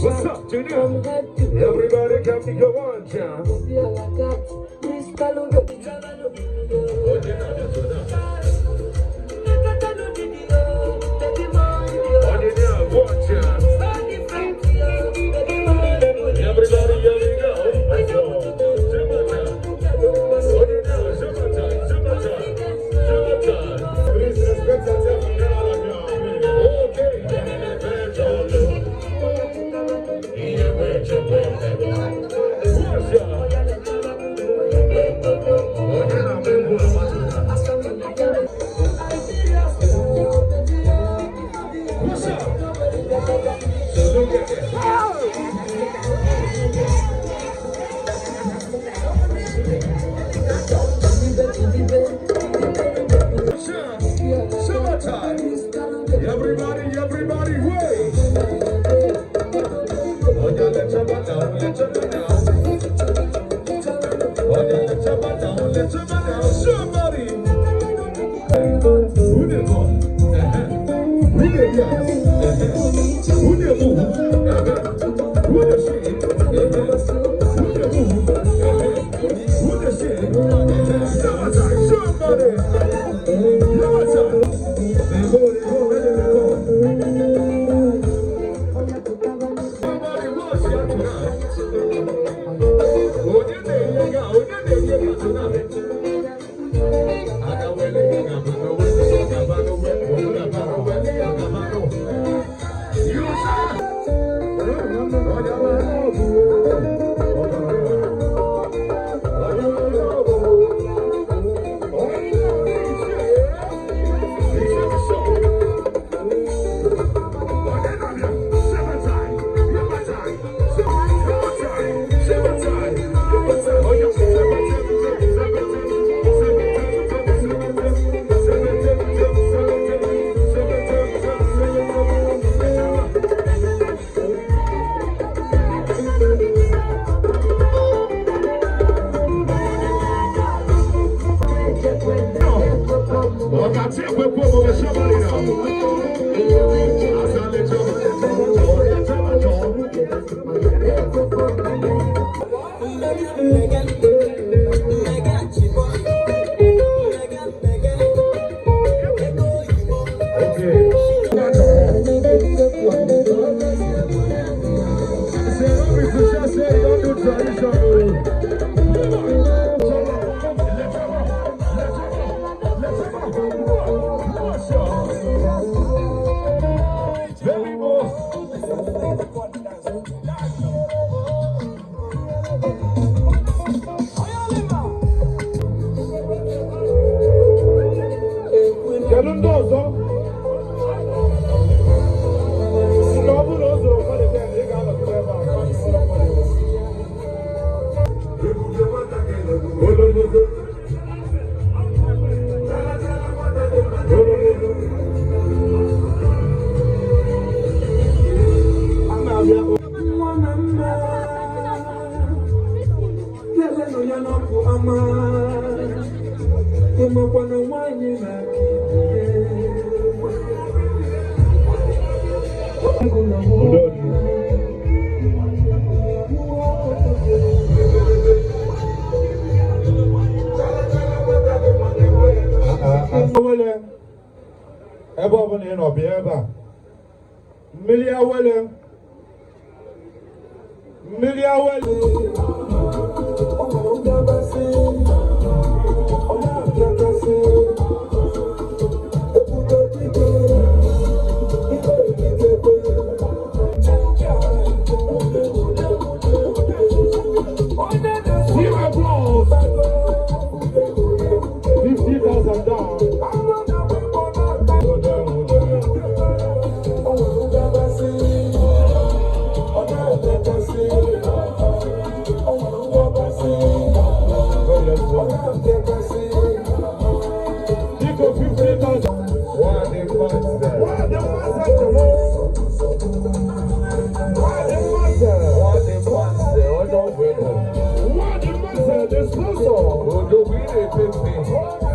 What's up, Junior? Everybody come to your one, John. Everybody, wait! Somebody! Who did what? Who did that? Who did who? Who did shit? Who did who? Who did shit? Somebody!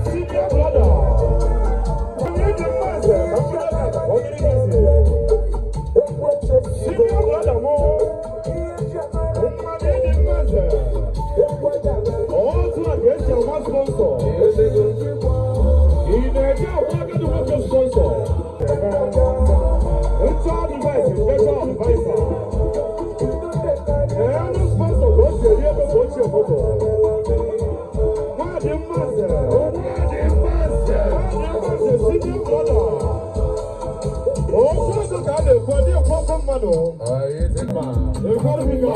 Senior brother. Mano. It's a man. You're going to be going.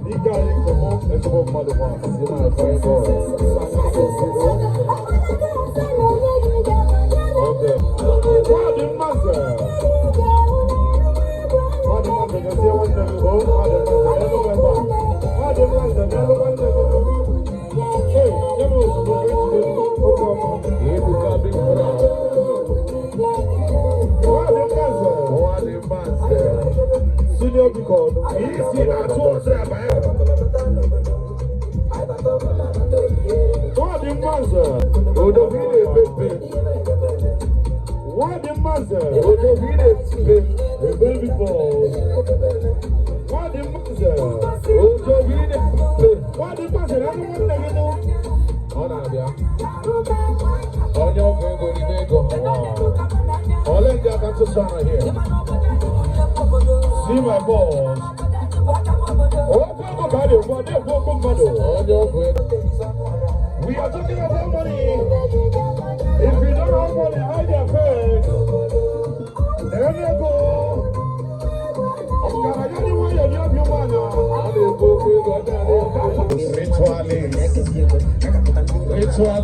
You got it. Come on. Let's go, motherfucker. You're my friend, boy. Okay. What the master? What the master? You see what they go? What the master? What the master? Hey, you know, you become big crowd. What the master? What the master? Senior because easy at all. What the master? What the baby? What the master? What the baby boy? What the master? What the master? I don't want to know. Oh, no, yeah. Oh, you're going to go. Oh, let's get back to Sana here. See my boss. Oh, we are talking about money. If you don't have money, hide your face. There you go. Ritual.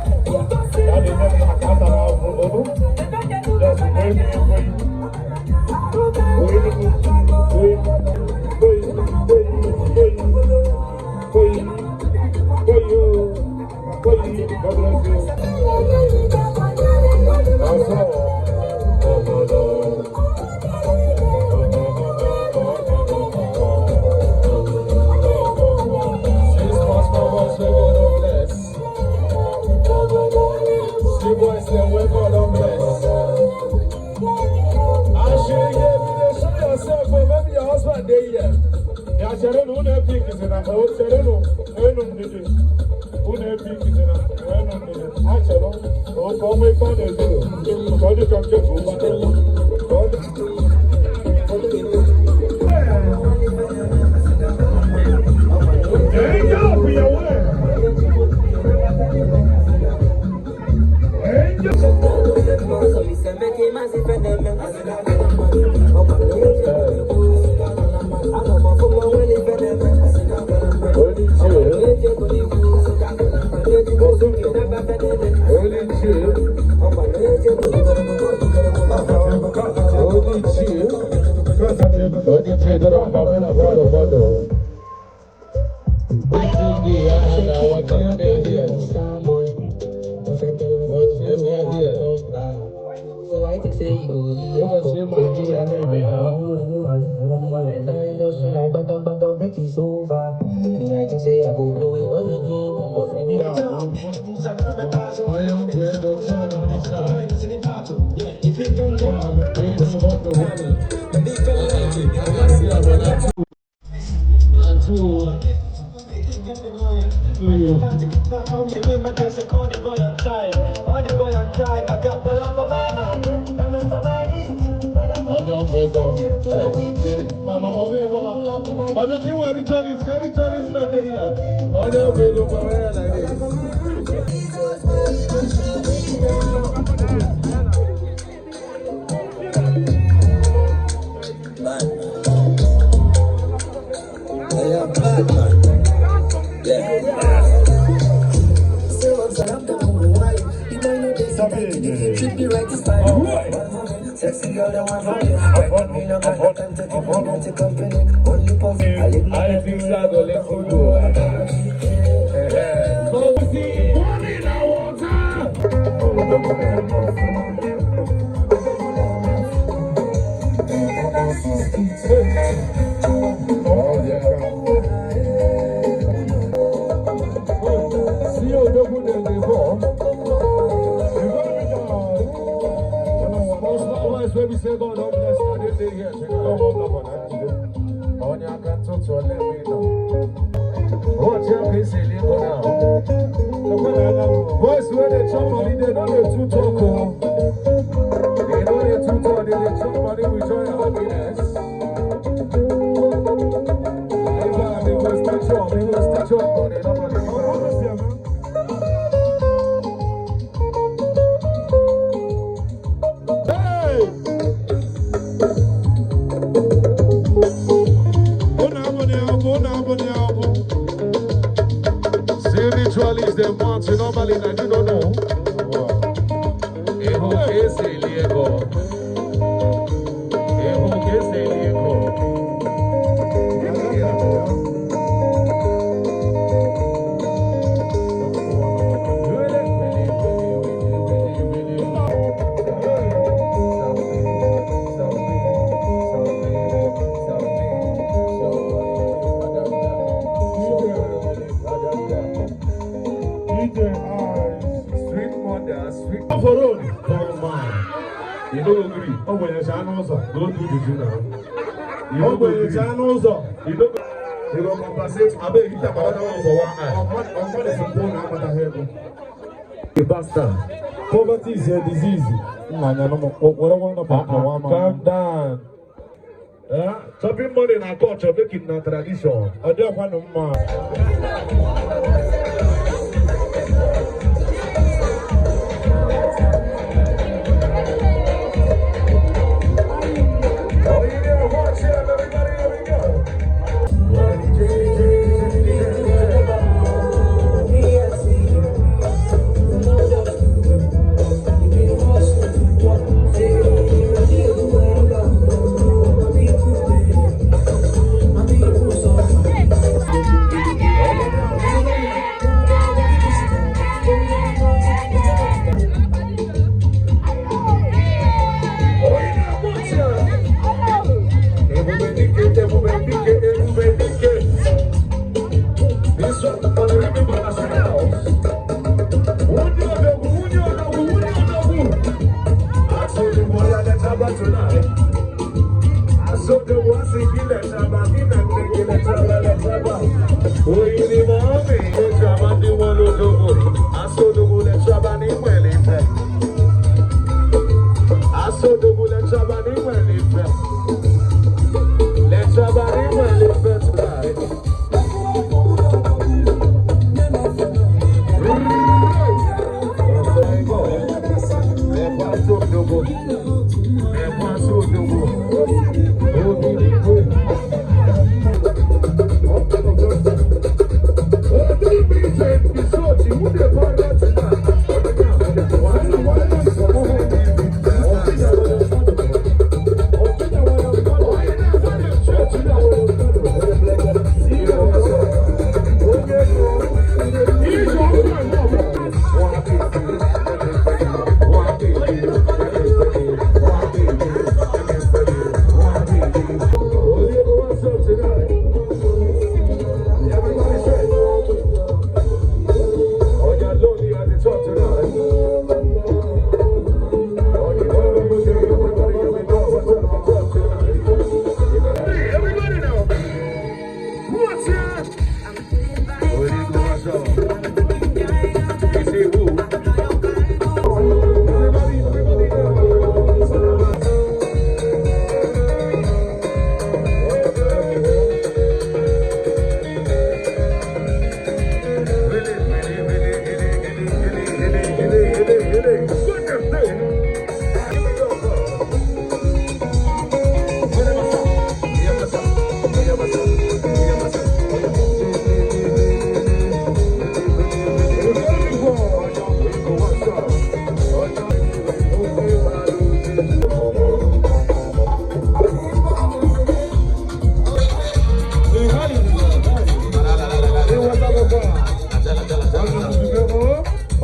Ritualists, they want to normally, I do not know. Eho kese liego. Eho kese liego. You don't agree. Oh, when you're Go do juju now. You don't agree. You don't. You don't compensate. I bet you tap another one for 1 eye. I'm not a phone. I'm not a head. You bastard. Poverty is a disease. Calm down. Chopping money in our culture, making a tradition. I don't want to man.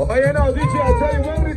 Oh, yeah, no, DJ, I'll tell you when